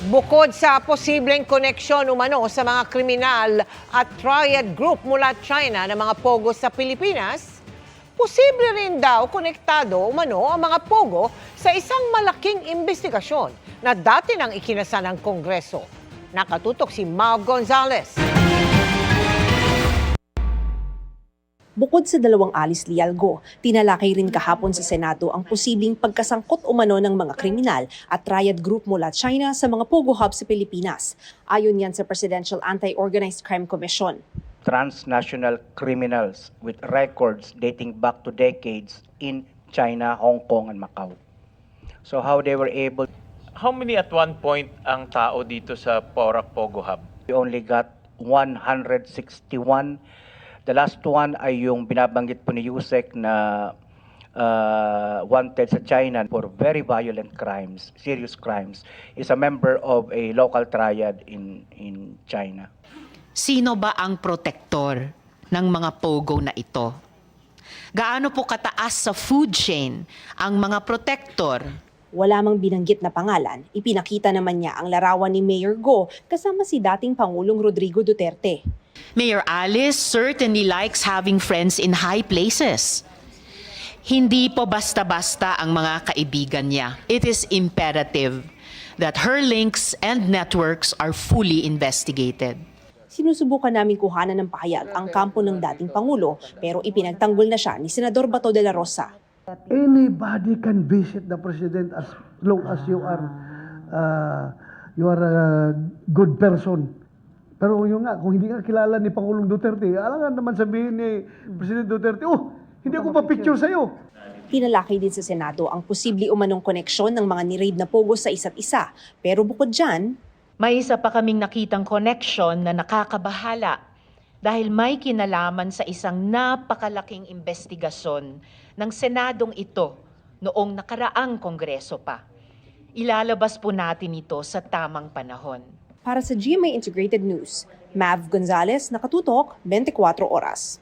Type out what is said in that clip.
Bukod sa posibleng koneksyon umano sa mga kriminal at triad group mula China ng mga pogo sa Pilipinas, posible rin daw konektado umano ang mga pogo sa isang malaking investigasyon na dati nang ikinasa ng Kongreso. Nakatutok si Mav Gonzalez. Bukod sa dalawang alis lialgo, tinalakay rin kahapon sa Senado ang posibleng pagkasangkot umano ng mga kriminal at triad group mula China sa mga pogo hub sa Pilipinas. Ayon yan sa Presidential Anti-Organized Crime Commission. Transnational criminals with records dating back to decades in China, Hong Kong, and Macau. So how they were able, How many at one point ang tao dito sa Porac Pogo Hub? we only got 161. The last one ay yung binabanggit po ni Yusek na wanted sa China for very violent crimes, serious crimes, is a member of a local triad in China. Sino ba ang protektor ng mga pogo na ito? Gaano po kataas sa food chain ang mga protektor? Wala mang binanggit na pangalan, ipinakita naman niya ang larawan ni Mayor Go kasama si dating Pangulong Rodrigo Duterte. Mayor Alice certainly likes having friends in high places. Hindi po basta-basta ang mga kaibigan niya. It is imperative that her links and networks are fully investigated. Sinusubukan namin kuhanan ng pahayag ang kampo ng dating Pangulo pero ipinagtanggol na siya ni Senador Bato de la Rosa. Anybody can visit the president as long as you are a good person. Pero yun nga, kung hindi ka kilala ni Pangulong Duterte, alangan naman sabihin ni President Duterte, hindi ako pa-picture sa'yo. Tinalakay din sa Senado ang posibleng umanong koneksyon ng mga ni-raid na pogo sa isa't isa. Pero bukod dyan, May isa pa kaming nakitang connection na nakakabahala dahil may kinalaman sa isang napakalaking investigasyon ng Senadong ito noong nakaraang Kongreso pa. Ilalabas po natin ito sa tamang panahon. para sa GMA Integrated News, Mav Gonzalez, Nakatutok, 24 Oras.